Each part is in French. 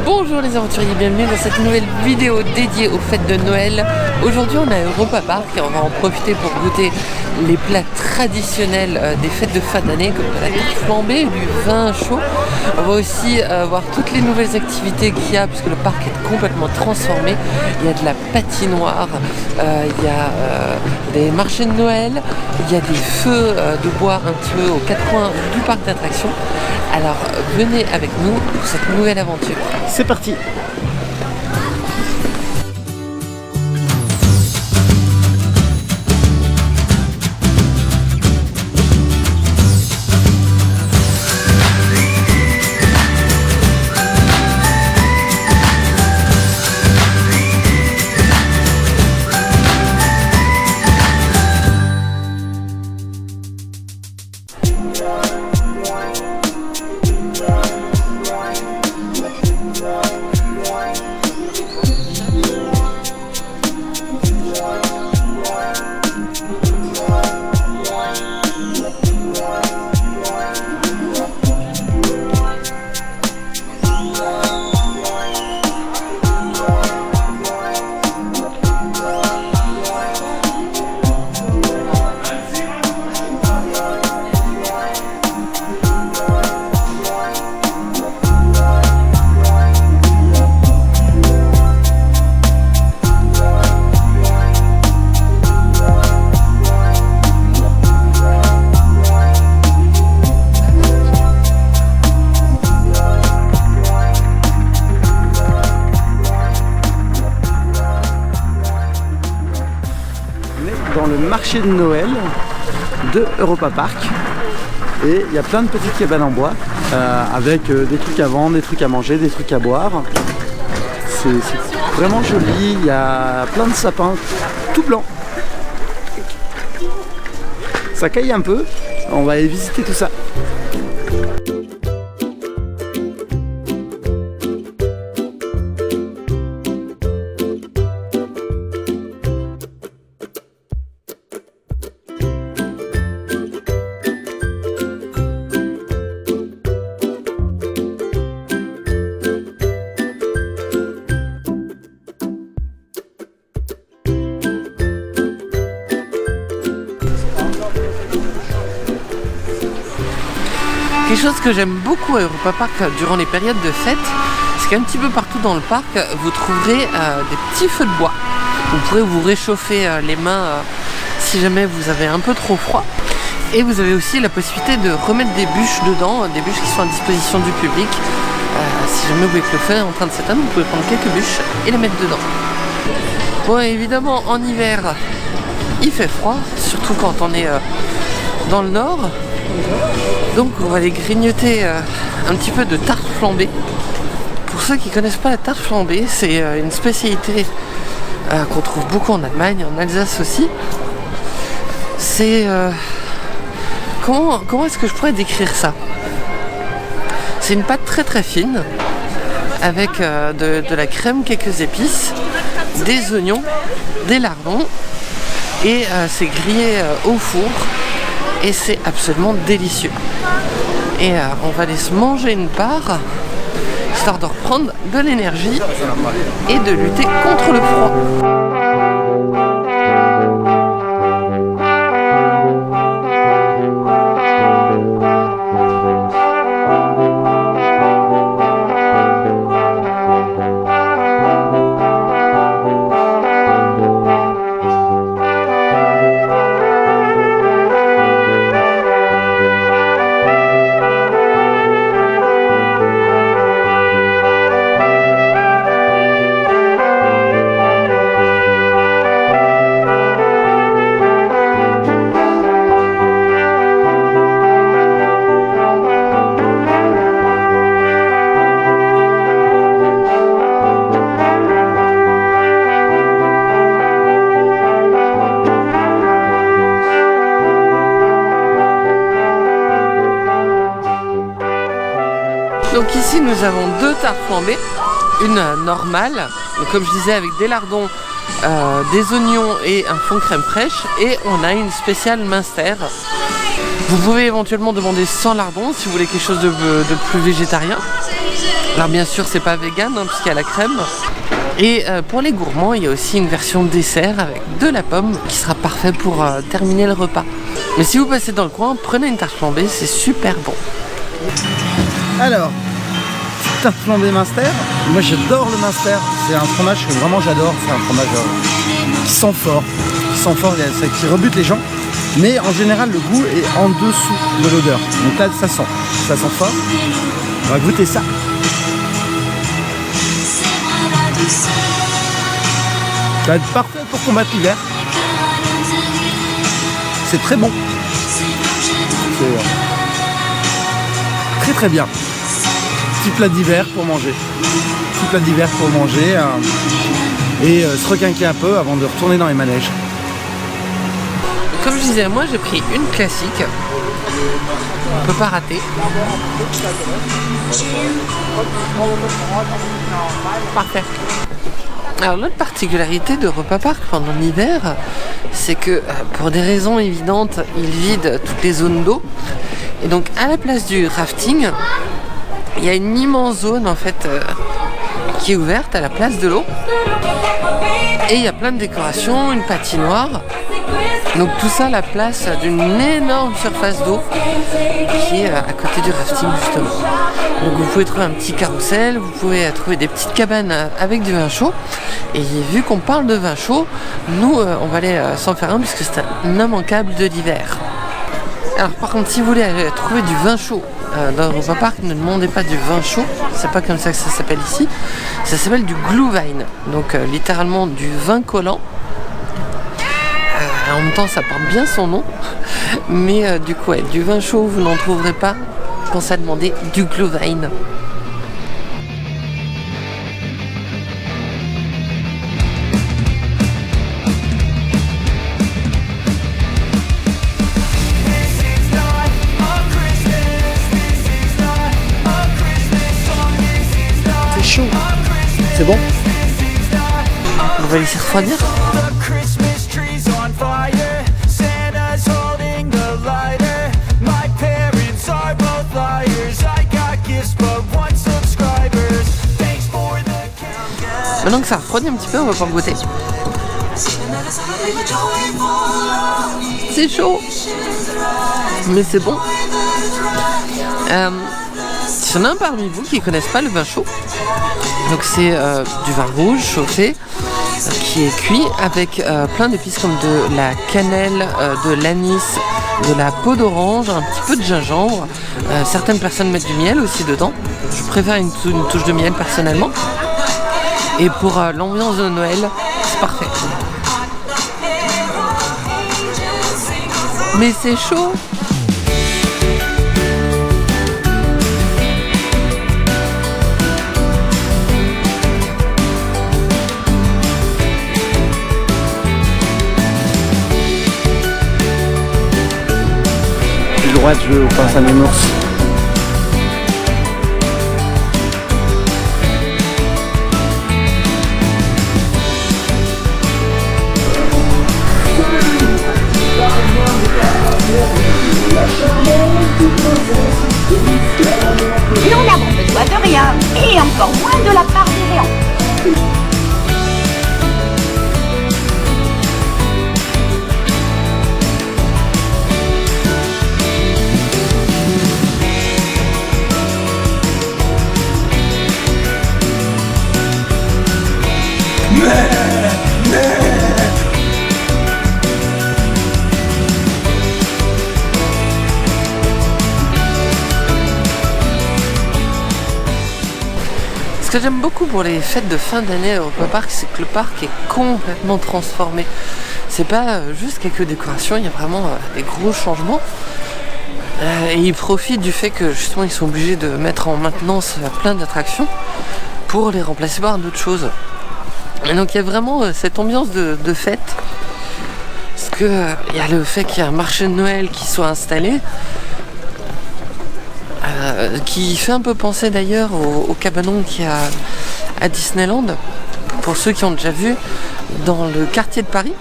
Bonjour les aventuriers, bienvenue dans cette nouvelle vidéo dédiée aux fêtes de Noël. Aujourd'hui on est à Europa Park et on va en profiter pour goûter les plats traditionnels des fêtes de fin d'année comme de la tarte flambée, du vin chaud. On va aussi voir toutes les nouvelles activités qu'il y a puisque le parc est complètement transformé. Il y a de la patinoire, il y a des marchés de Noël, il y a des feux de bois un petit peu aux quatre coins du parc d'attractions. Alors venez avec nous pour cette nouvelle aventure. C'est parti! Dans le marché de Noël de Europa Park et il y a plein de petites cabanes en bois avec des trucs à vendre, des trucs à manger, des trucs à boire. C'est vraiment joli, il y a plein de sapins tout blancs. Ça caille un peu, on va aller visiter tout ça. Quelque chose que j'aime beaucoup à Europa Park durant les périodes de fête, c'est qu'un petit peu partout dans le parc, vous trouverez des petits feux de bois. Vous pourrez vous réchauffer les mains si jamais vous avez un peu trop froid. Et vous avez aussi la possibilité de remettre des bûches dedans, des bûches qui sont à disposition du public. Si jamais vous voyez que le feu est en train de s'éteindre, vous pouvez prendre quelques bûches et les mettre dedans. Bon, évidemment, en hiver, il fait froid, surtout quand on est dans le nord. Donc on va aller grignoter un petit peu de tarte flambée. Pour ceux qui ne connaissent pas la tarte flambée, c'est une spécialité qu'on trouve beaucoup en Allemagne, en Alsace aussi. C'est... Comment est-ce que je pourrais décrire ça? C'est une pâte très très fine avec de la crème, quelques épices, des oignons, des lardons et c'est grillé au four. Et c'est absolument délicieux. Et on va aller se manger une part, histoire de reprendre de l'énergie et de lutter contre le froid. Donc ici nous avons deux tartes flambées, une normale, comme je disais avec des lardons, des oignons et un fond crème fraîche, et on a une spéciale Münster. Vous pouvez éventuellement demander sans lardons si vous voulez quelque chose de plus végétarien. Alors bien sûr c'est pas vegan hein, puisqu'il y a la crème. Et pour les gourmands il y a aussi une version dessert avec de la pomme qui sera parfait pour terminer le repas. Mais si vous passez dans le coin, prenez une tarte flambée, c'est super bon. Alors, tarte flambée Münster. Moi j'adore le Münster. C'est un fromage que vraiment j'adore. C'est un fromage qui sent fort, qui rebute les gens. Mais en général le goût est en dessous de l'odeur. Donc là ça sent fort. On va goûter ça. Ça va être parfait pour combattre l'hiver. C'est très bon. C'est très bien. Petit plat d'hiver pour manger. Et se requinquer un peu avant de retourner dans les manèges. Comme je disais, moi j'ai pris une classique. On peut pas rater. Parfait. Alors l'autre particularité d'Europa Park pendant l'hiver, c'est que pour des raisons évidentes, ils vident toutes les zones d'eau. Et donc à la place du rafting, il y a une immense zone en fait qui est ouverte à la place de l'eau. Et il y a plein de décorations, une patinoire. Donc tout ça à la place d'une énorme surface d'eau qui est à côté du rafting justement. Donc vous pouvez trouver un petit carrousel, vous pouvez trouver des petites cabanes avec du vin chaud. Et vu qu'on parle de vin chaud, nous on va aller s'en faire un puisque c'est un immanquable de l'hiver. Alors par contre si vous voulez aller trouver du vin chaud dans Europa Park, ne demandez pas du vin chaud, c'est pas comme ça que ça s'appelle ici. Ça s'appelle du Glühwein, donc littéralement du vin collant. En même temps ça porte bien son nom, mais du coup ouais, du vin chaud vous n'en trouverez pas. Pensez à demander du Glühwein. C'est chaud. C'est bon? On va laisser refroidir. Maintenant que ça refroidit un petit peu, on va pouvoir goûter. C'est chaud, mais c'est bon. S'il y en a un parmi vous qui ne connaissent pas le vin chaud, donc c'est du vin rouge chauffé qui est cuit avec plein d'épices comme de la cannelle, de l'anis, de la peau d'orange, un petit peu de gingembre. Certaines personnes mettent du miel aussi dedans. Je préfère une touche de miel personnellement. Et pour l'ambiance de Noël, c'est parfait. Mais c'est chaud. J'ai le droit de jouer au pince à nounours. Nous n'avons besoin de rien, et encore moins de la part des géants. Ce que j'aime beaucoup pour les fêtes de fin d'année à Europa Park, c'est que le parc est complètement transformé. C'est pas juste quelques décorations, il y a vraiment des gros changements. Et ils profitent du fait que justement ils sont obligés de mettre en maintenance plein d'attractions pour les remplacer par d'autres choses. Et donc il y a vraiment cette ambiance de fête. Parce que il y a le fait qu'il y a un marché de Noël qui soit installé. Qui fait un peu penser d'ailleurs au cabanon qu'il y a à Disneyland. Pour ceux qui ont déjà vu, dans le quartier de Paris,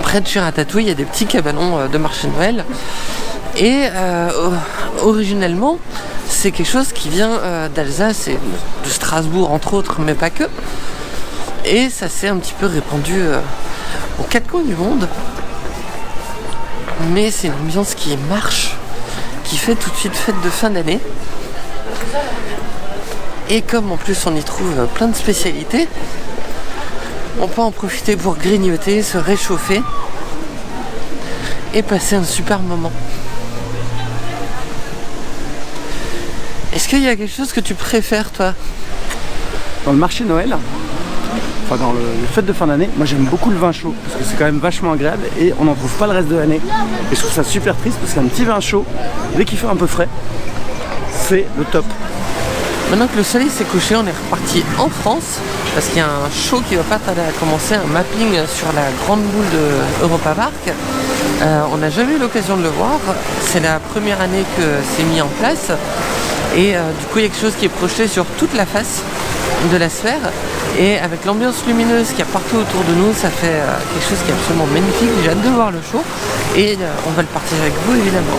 près de chez Ratatouille, il y a des petits cabanons de marché de Noël. Et originellement, c'est quelque chose qui vient d'Alsace et de Strasbourg entre autres, mais pas que. Et ça s'est un petit peu répandu aux quatre coins du monde. Mais c'est une ambiance qui marche, qui fait tout de suite fête de fin d'année. Et comme en plus on y trouve plein de spécialités, on peut en profiter pour grignoter, se réchauffer et passer un super moment. Est-ce qu'il y a quelque chose que tu préfères toi? Dans le marché de Noël, enfin dans les fêtes de fin d'année, moi j'aime beaucoup le vin chaud parce que c'est quand même vachement agréable et on n'en trouve pas le reste de l'année. Et je trouve ça super triste parce qu'un petit vin chaud, dès qu'il fait un peu frais, c'est le top. Maintenant que le soleil s'est couché, on est reparti en France parce qu'il y a un show qui va pas tarder à commencer, un mapping sur la grande boule de Europa Park. On n'a jamais eu l'occasion de le voir, c'est la première année que c'est mis en place et du coup il y a quelque chose qui est projeté sur toute la face de la sphère et avec l'ambiance lumineuse qu'il y a partout autour de nous, ça fait quelque chose qui est absolument magnifique. J'ai hâte de voir le show et on va le partager avec vous évidemment.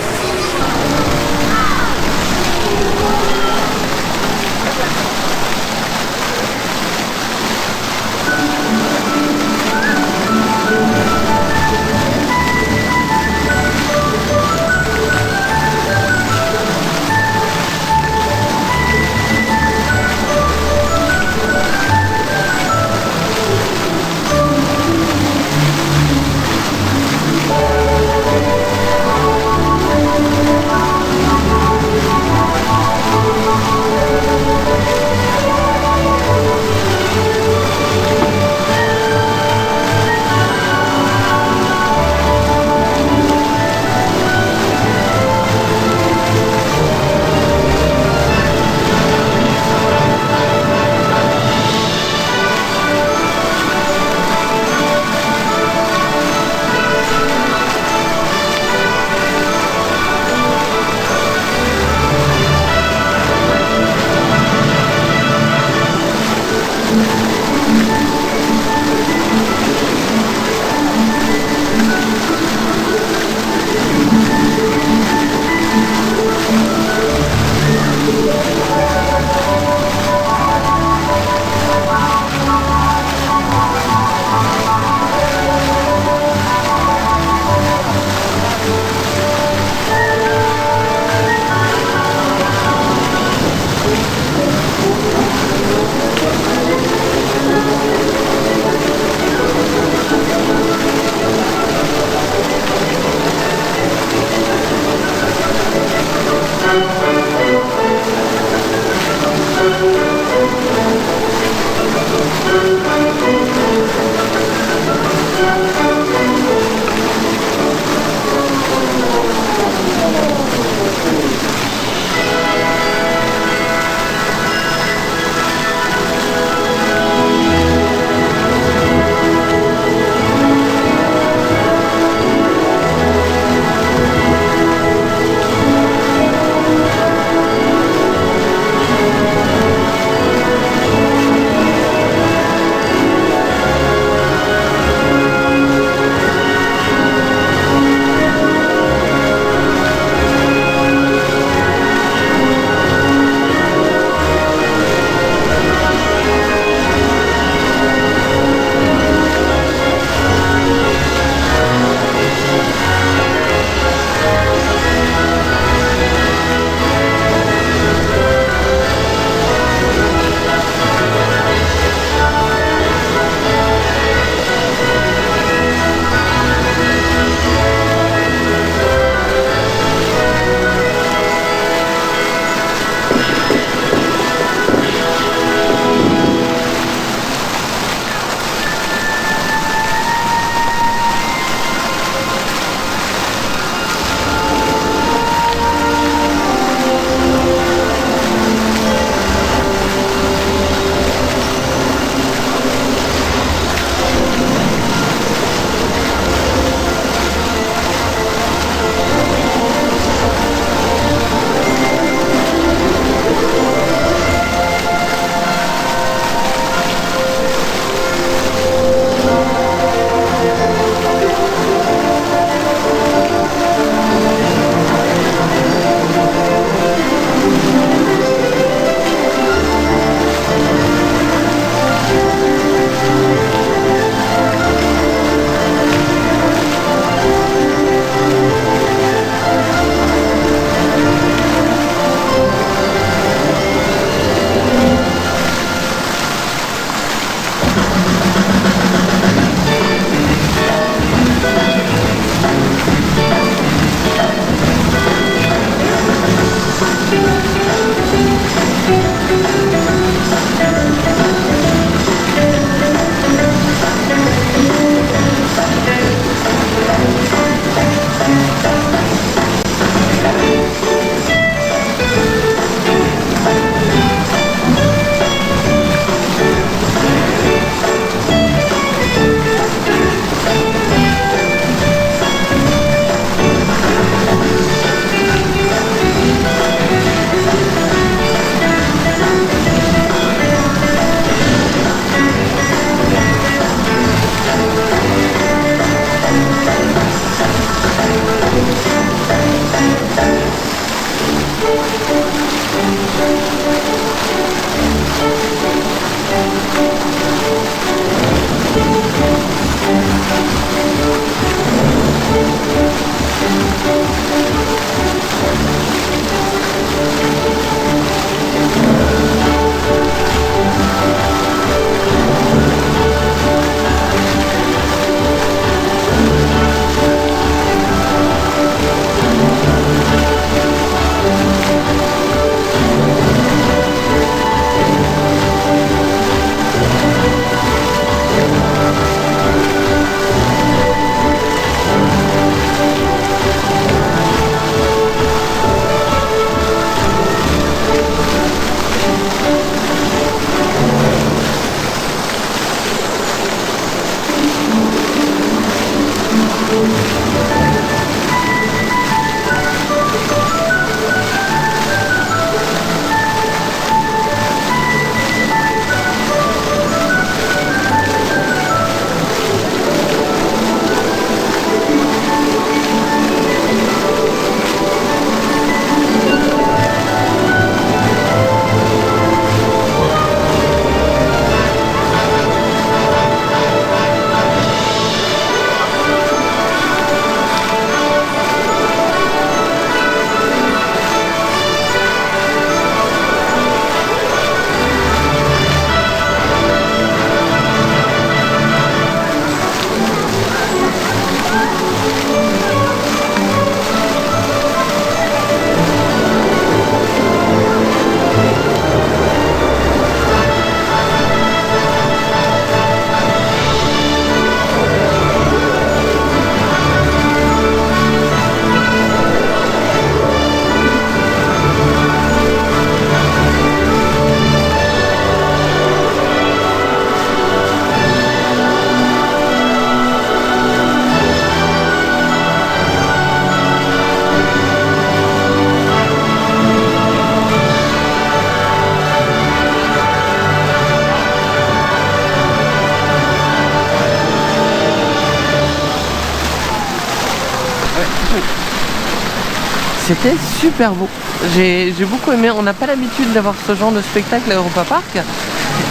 c'était super beau. J'ai beaucoup aimé. On n'a pas l'habitude d'avoir ce genre de spectacle à Europa Park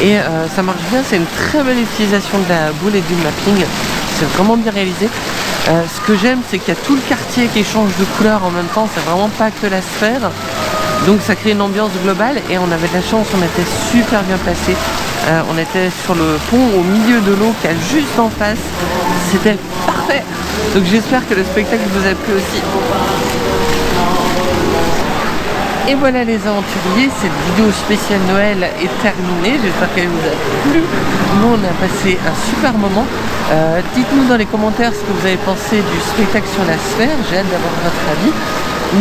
et ça marche bien. C'est une très belle utilisation de la boule et du mapping. C'est vraiment bien réalisé. Ce que j'aime, c'est qu'il y a tout le quartier qui change de couleur en même temps. C'est vraiment pas que la sphère. Donc ça crée une ambiance globale et on avait de la chance, on était super bien placé. On était sur le pont au milieu de l'eau qui est juste en face. C'était parfait. Donc j'espère que le spectacle vous a plu aussi. Et voilà les aventuriers, cette vidéo spéciale Noël est terminée. J'espère qu'elle vous a plu. Nous on a passé un super moment. Dites-nous dans les commentaires ce que vous avez pensé du spectacle sur la sphère. J'ai hâte d'avoir votre avis.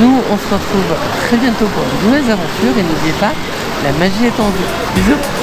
Nous on se retrouve très bientôt pour de nouvelles aventures et n'oubliez pas, la magie est en vous. Bisous.